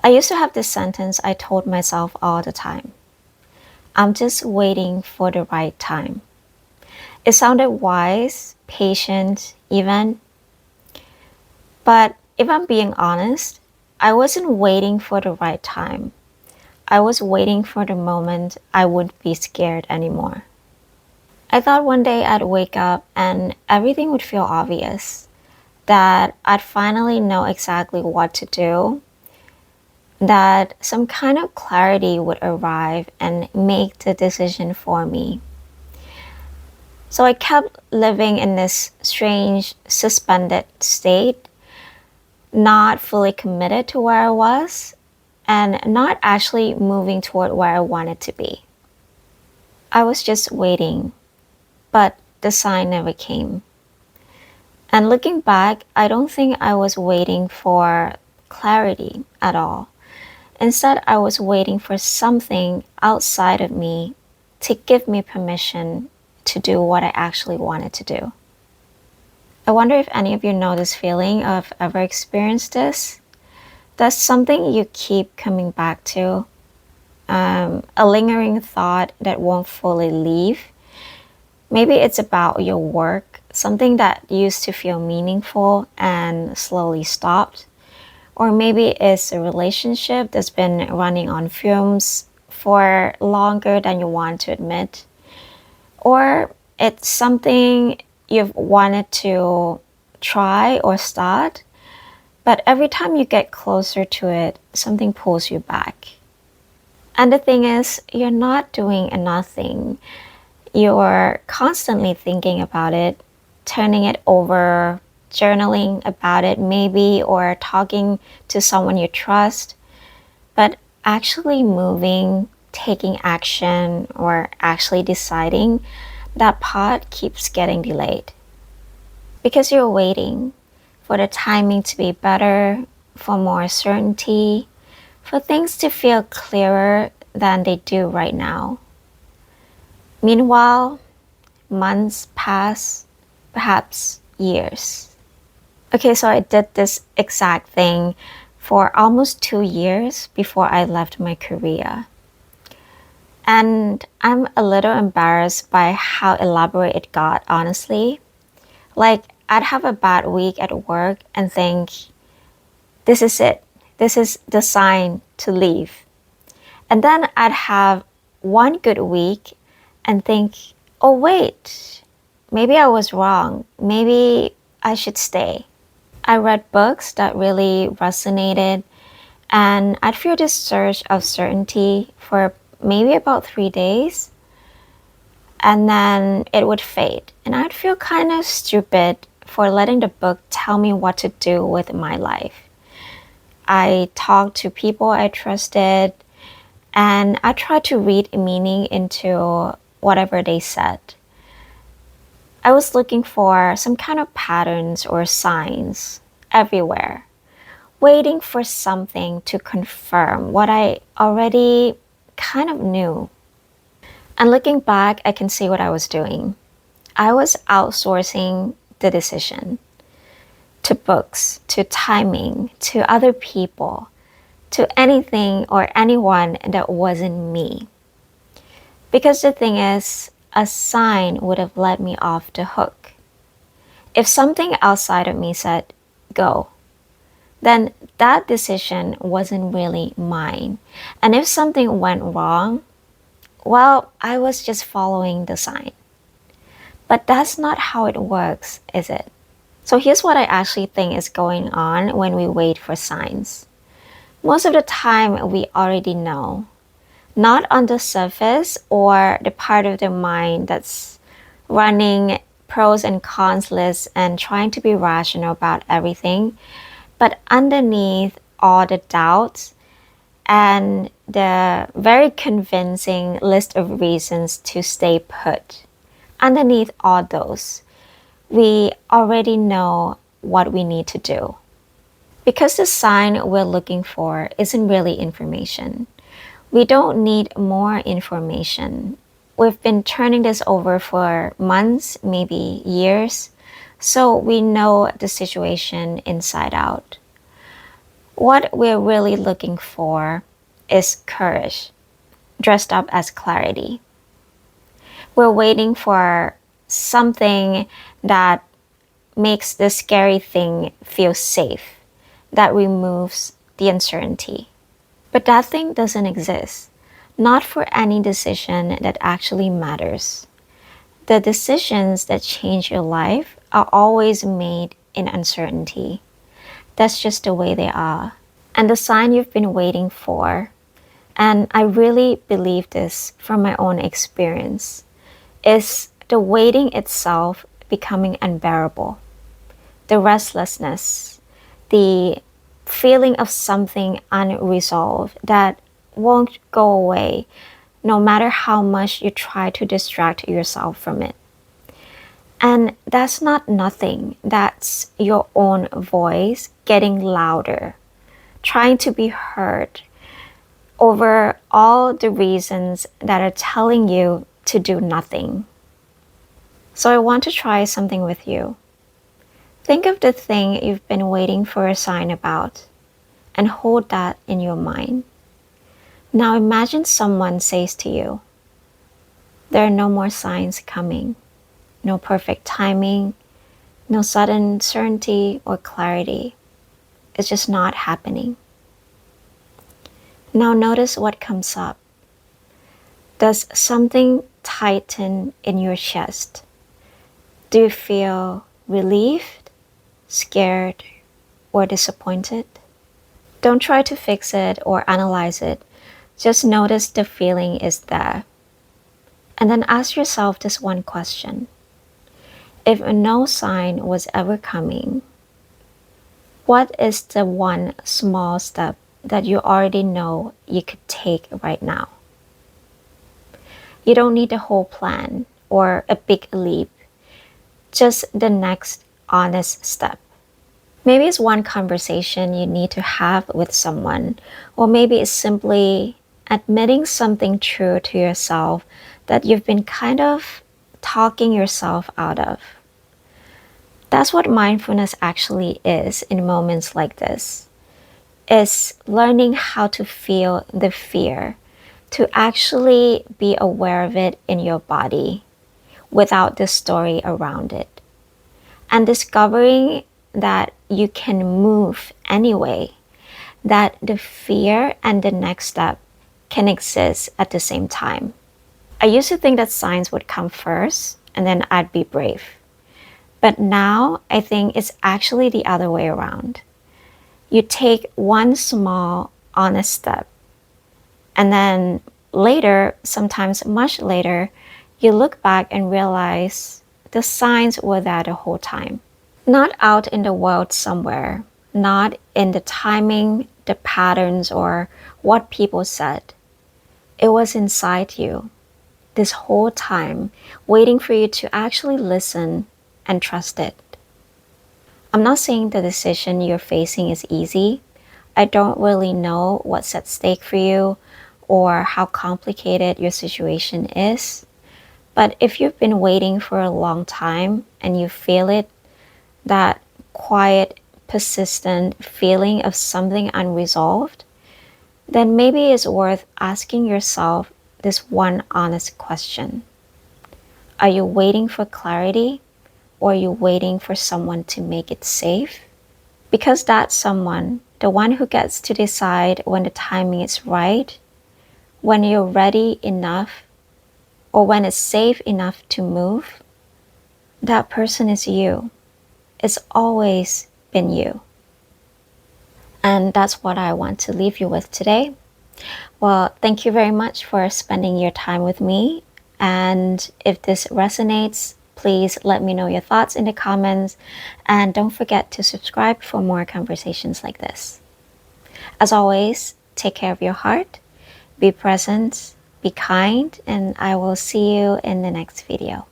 I used to have this sentence I told myself all the time: I'm just waiting for the right time. It sounded wise, patient, even. But if I'm being honest, I wasn't waiting for the right time. I was waiting for the moment I wouldn't be scared anymore. I thought one day I'd wake up and everything would feel obvious, that I'd finally know exactly what to do, that some kind of clarity would arrive and make the decision for me. So I kept living in this strange, suspended state, not fully committed to where I was, and not actually moving toward where I wanted to be. I was just waiting, but the sign never came. And looking back, I don't think I was waiting for clarity at all. Instead, I was waiting for something outside of me to give me permission to do what I actually wanted to do. I wonder if any of you know this feeling or have ever experienced this. That's something you keep coming back to, a lingering thought that won't fully leave. Maybe it's about your work, something that used to feel meaningful and slowly stopped. Or maybe it's a relationship that's been running on fumes for longer than you want to admit. Or it's something you've wanted to try or start, but every time you get closer to it, something pulls you back. And the thing is, you're not doing nothing. You're constantly thinking about it, turning it over, journaling about it maybe, or talking to someone you trust. But actually moving, taking action, or actually deciding, that part keeps getting delayed. Because you're waiting for the timing to be better, for more certainty, for things to feel clearer than they do right now. Meanwhile, months pass, perhaps years. Okay, so I did this exact thing for almost 2 years before I left my career. And I'm a little embarrassed by how elaborate it got, honestly. Like, I'd have a bad week at work and think, this is it. This is the sign to leave. And then I'd have one good week and think, oh, wait, maybe I was wrong. Maybe I should stay. I read books that really resonated, and I'd feel this surge of certainty for maybe about 3 days, and then it would fade. And I'd feel kind of stupid for letting the book tell me what to do with my life. I talked to people I trusted, and I tried to read meaning into whatever they said. I was looking for some kind of patterns or signs everywhere, waiting for something to confirm what I already kind of knew. And looking back, I can see what I was doing. I was outsourcing the decision to books, to timing, to other people, to anything or anyone that wasn't me. Because the thing is, a sign would have let me off the hook. If something outside of me said, go, then that decision wasn't really mine. And if something went wrong, well, I was just following the sign. But that's not how it works, is it? So here's what I actually think is going on when we wait for signs. Most of the time, we already know. Not on the surface or the part of the mind that's running pros and cons lists and trying to be rational about everything, but underneath all the doubts and the very convincing list of reasons to stay put, underneath all those, we already know what we need to do. Because the sign we're looking for isn't really information. We don't need more information. We've been turning this over for months, maybe years, so we know the situation inside out. What we're really looking for is courage, dressed up as clarity. We're waiting for something that makes the scary thing feel safe, that removes the uncertainty. But that thing doesn't exist, not for any decision that actually matters. The decisions that change your life are always made in uncertainty. That's just the way they are. And the sign you've been waiting for, and I really believe this from my own experience, is the waiting itself becoming unbearable. The restlessness, the feeling of something unresolved that won't go away no matter how much you try to distract yourself from it. And that's not nothing, that's your own voice getting louder, trying to be heard over all the reasons that are telling you to do nothing. So I want to try something with you. Think of the thing you've been waiting for a sign about and hold that in your mind. Now imagine someone says to you, there are no more signs coming, no perfect timing, no sudden certainty or clarity. It's just not happening. Now notice what comes up. Does something tighten in your chest? Do you feel relieved, scared, or disappointed? Don't try to fix it or analyze it. Just notice the feeling is there. And then ask yourself this one question. If no sign was ever coming, what is the one small step that you already know you could take right now? You don't need a whole plan or a big leap, just the next honest step. Maybe it's one conversation you need to have with someone, or maybe it's simply admitting something true to yourself that you've been kind of talking yourself out of. That's what mindfulness actually is in moments like this. It's learning how to feel the fear, to actually be aware of it in your body without the story around it. And discovering that you can move anyway, that the fear and the next step can exist at the same time. I used to think that signs would come first and then I'd be brave. But now I think it's actually the other way around. You take one small, honest step, and then later, sometimes much later, you look back and realize the signs were there the whole time. Not out in the world somewhere, not in the timing, the patterns, or what people said. It was inside you this whole time, waiting for you to actually listen and trust it. I'm not saying the decision you're facing is easy. I don't really know what's at stake for you or how complicated your situation is. But if you've been waiting for a long time and you feel it, that quiet, persistent feeling of something unresolved, then maybe it's worth asking yourself this one honest question. Are you waiting for clarity, or are you waiting for someone to make it safe? Because that someone, the one who gets to decide when the timing is right, when you're ready enough, or when it's safe enough to move, that person is you. It's always been you. And that's what I want to leave you with today. Well, thank you very much for spending your time with me. And if this resonates, please let me know your thoughts in the comments. And don't forget to subscribe for more conversations like this. As always, take care of your heart, be present, be kind, and I will see you in the next video.